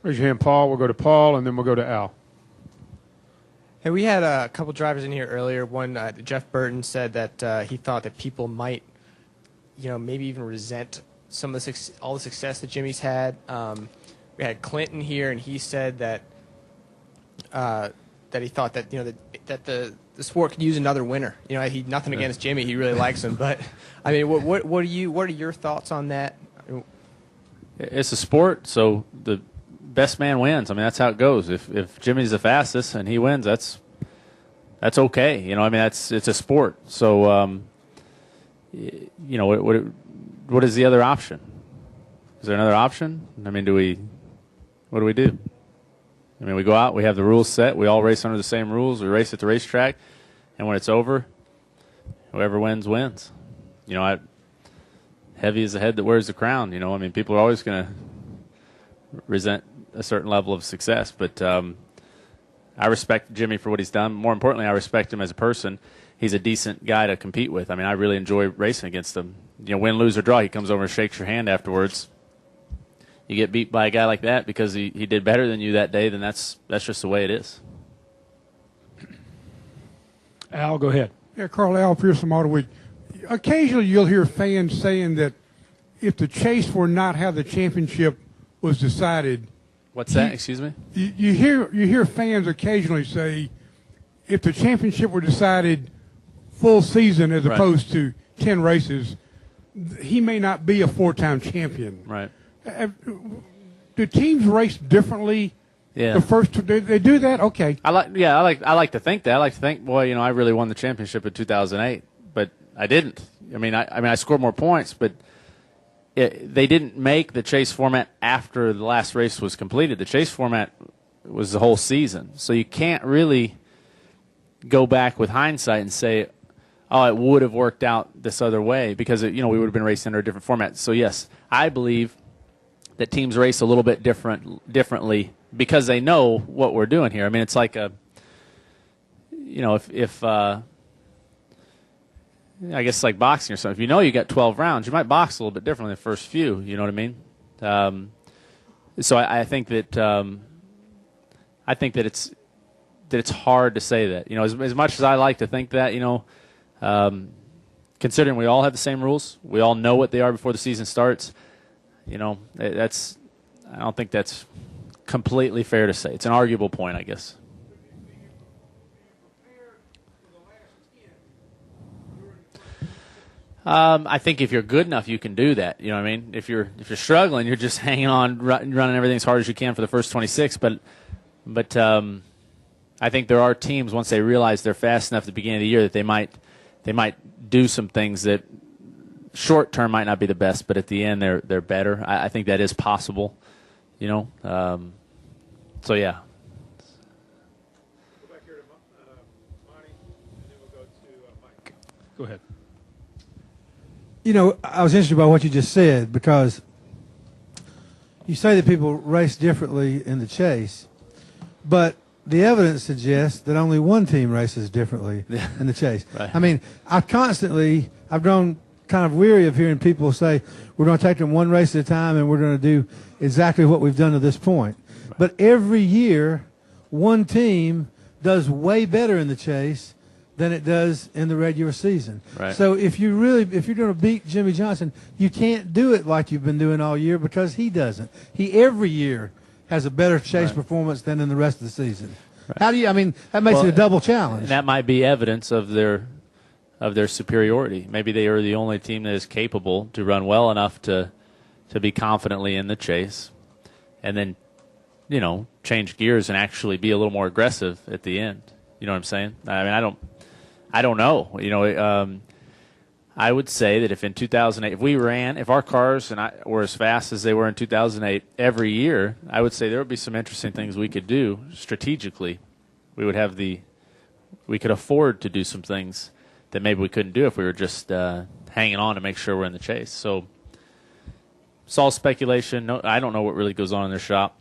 Raise your hand, Paul. We'll go to Paul, and then we'll go to Al. Hey, we had a couple drivers in here earlier. One, Jeff Burton, said that he thought that people might, maybe even resent some of all the success that Jimmy's had. We had Clinton here, and he said that he thought that that the sport could use another winner. He nothing against Jimmy, he really likes him, but I mean, what are your thoughts on that? It's a sport, so the best man wins. I mean, that's how it goes. If Jimmy's the fastest and he wins, that's okay. It's a sport. So, what is the other option? Is there another option? I mean, what do we do? I mean, we go out, we have the rules set, we all race under the same rules, we race at the racetrack, and when it's over, whoever wins, wins. Heavy is the head that wears the crown. People are always going to resent a certain level of success, but I respect Jimmy for what he's done. More importantly, I respect him as a person. He's a decent guy to compete with. I mean, I really enjoy racing against him. Win, lose, or draw, he comes over and shakes your hand afterwards. You get beat by a guy like that because he did better than you that day, then that's just the way it is. Al, go ahead. Yeah, Carl, Al Pearson, Auto Week. Occasionally you'll hear fans saying that if the chase were not how the championship was decided. What's that? Excuse me? You hear fans occasionally say if the championship were decided full season as opposed to 10 races, he may not be a 4-time champion. Right. Do teams race differently? Yeah. The first they do that? Okay. I like to think that. I like to think, boy, I really won the championship in 2008, but I didn't. I scored more points, but they didn't make the chase format after the last race was completed. The chase format was the whole season. So you can't really go back with hindsight and say, oh, it would have worked out this other way because, we would have been racing under a different format. So, yes, I believe that teams race a little bit differently because they know what we're doing here. I mean, it's like I guess it's like boxing or something. If you got 12 rounds, you might box a little bit differently the first few. You know what I mean? So I think that it's hard to say that. As much as I like to think that, considering we all have the same rules, we all know what they are before the season starts. I don't think that's completely fair to say. It's an arguable point, I guess. I think if you're good enough, you can do that. You know what I mean? If you're struggling, you're just hanging on, running everything as hard as you can for the first 26. But I think there are teams once they realize they're fast enough at the beginning of the year that they might do some things that short term might not be the best, but at the end they're better. I think that is possible. So yeah. Go back here to Monty, and then we'll go to Mike. Go ahead. I was interested by what you just said because you say that people race differently in the chase, but the evidence suggests that only one team races differently in the chase. Right. I mean, I've grown kind of weary of hearing people say we're going to take them one race at a time and we're going to do exactly what we've done to this point. Right. But every year, one team does way better in the chase than it does in the regular season. Right. So if you're going to beat Jimmy Johnson, you can't do it like you've been doing all year because he doesn't. He every year has a better chase performance than in the rest of the season. Right. How do you? I mean, that makes it a double challenge. And that might be evidence of their superiority. Maybe they are the only team that is capable to run well enough to be confidently in the chase, and then change gears and actually be a little more aggressive at the end. You know what I'm saying? I mean, I don't know. I would say that if in 2008, if our cars were as fast as they were in 2008 every year, I would say there would be some interesting things we could do strategically. We could afford to do some things that maybe we couldn't do if we were just hanging on to make sure we're in the chase. So it's all speculation. No, I don't know what really goes on in their shop,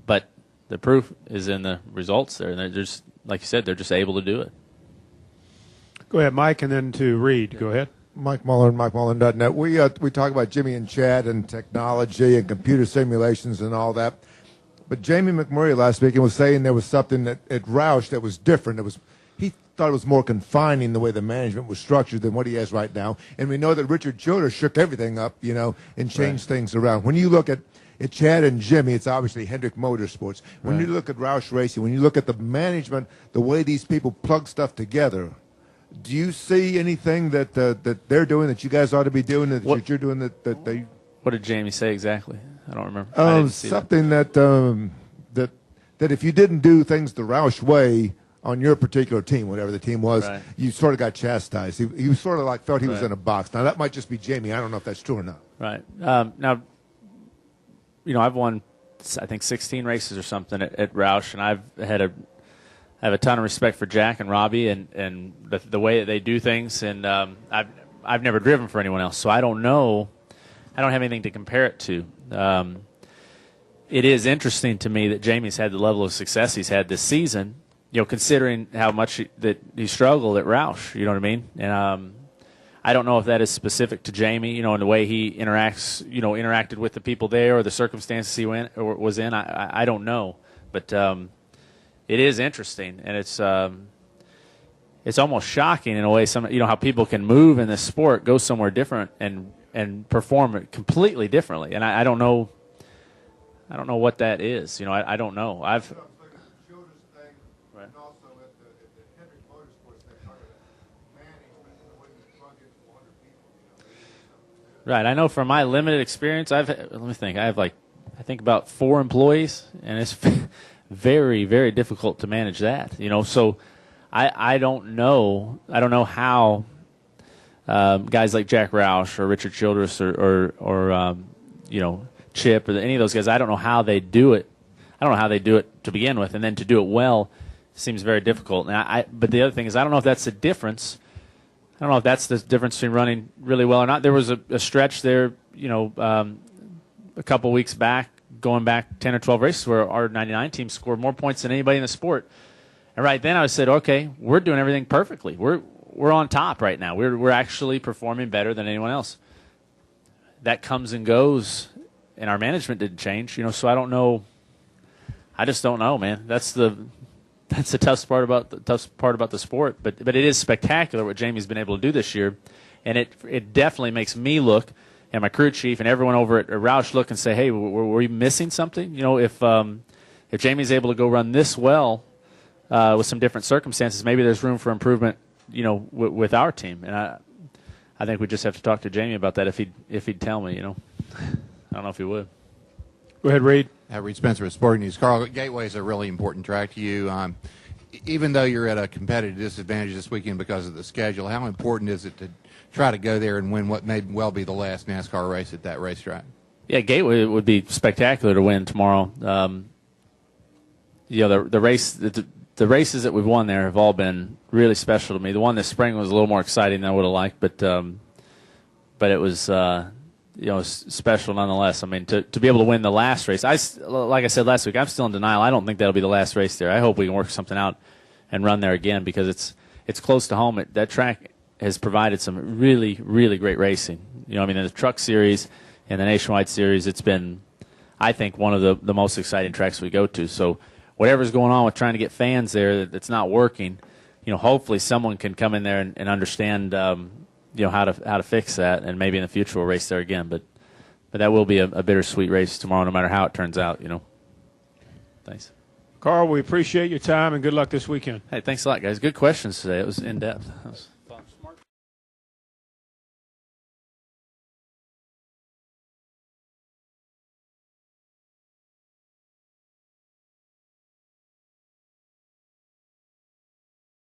but the proof is in the results there. And they're just, like you said, they're just able to do it. Go ahead, Mike, and then to Reed. Go ahead. Mike Mullen, MikeMullen.net. We talk about Jimmy and Chad and technology and computer simulations and all that. But Jamie McMurray last weekend was saying there was something at Roush that was different. He thought it was more confining the way the management was structured than what he has right now. And we know that Richard Childress shook everything up, and changed things around. When you look at Chad and Jimmy, it's obviously Hendrick Motorsports. When you look at Roush Racing, when you look at the management, the way these people plug stuff together, do you see anything that they're doing that you guys ought to be doing that you're doing that they? What did Jamie say exactly? I don't remember. Something that if you didn't do things the Roush way on your particular team, whatever the team was, you sort of got chastised. He sort of felt he was in a box. Now that might just be Jamie. I don't know if that's true or not. Right. Now, I've won, I think, 16 races or something at Roush, and I have a ton of respect for Jack and Robbie and the way that they do things. And I've never driven for anyone else, so I don't know. I don't have anything to compare it to. It is interesting to me that Jamie's had the level of success he's had this season, considering how much that he struggled at Roush. You know what I mean? And I don't know if that is specific to Jamie, and the way he interacted with the people there or the circumstances he was in. I don't know, but it is interesting, and it's almost shocking in a way. How people can move in this sport, go somewhere different, and perform it completely differently. And I don't know. I don't know what that is. I don't know. Right. I know from my limited experience, let me think. I have I think about 4 employees, and it's very, very difficult to manage that. So I don't know. I don't know how guys like Jack Roush or Richard Childress or Chip or any of those guys. I don't know how they do it. I don't know how they do it to begin with, and then to do it well seems very difficult. But the other thing is, I don't know if that's the difference. I don't know if that's the difference between running really well or not. There was a stretch there, a couple weeks back, going back 10 or 12 races, where our 99 team scored more points than anybody in the sport. And right then I said, okay, we're doing everything perfectly. We're on top right now. We're actually performing better than anyone else. That comes and goes, and our management didn't change. So I don't know. I just don't know, man. That's the tough part about the sport. But it is spectacular what Jamie's been able to do this year, and it definitely makes me look, and my crew chief and everyone over at Roush look and say, hey, were we missing something? If Jamie's able to go run this well with some different circumstances, maybe there's room for improvement. With our team, and I think we just have to talk to Jamie about that if he'd tell me. I don't know if he would. Go ahead, Reed. Reed Spencer with Sporting News. Carl, Gateway is a really important track to you. Even though you're at a competitive disadvantage this weekend because of the schedule, how important is it to try to go there and win what may well be the last NASCAR race at that racetrack? Yeah, Gateway would be spectacular to win tomorrow. The races that we've won there have all been really special to me. The one this spring was a little more exciting than I would have liked, but it was special nonetheless. I mean, to be able to win the last race, like I said last week, I'm still in denial. I don't think that'll be the last race there. I hope we can work something out and run there again because it's close to home. That track has provided some really, really great racing. In the Truck Series and the Nationwide Series, it's been, I think, one of the most exciting tracks we go to. So whatever's going on with trying to get fans there that's not working, hopefully someone can come in there and understand, how to fix that, and maybe in the future we'll race there again. But that will be a bittersweet race tomorrow, no matter how it turns out. Thanks, Carl. We appreciate your time and good luck this weekend. Hey, thanks a lot, guys. Good questions today. It was in depth.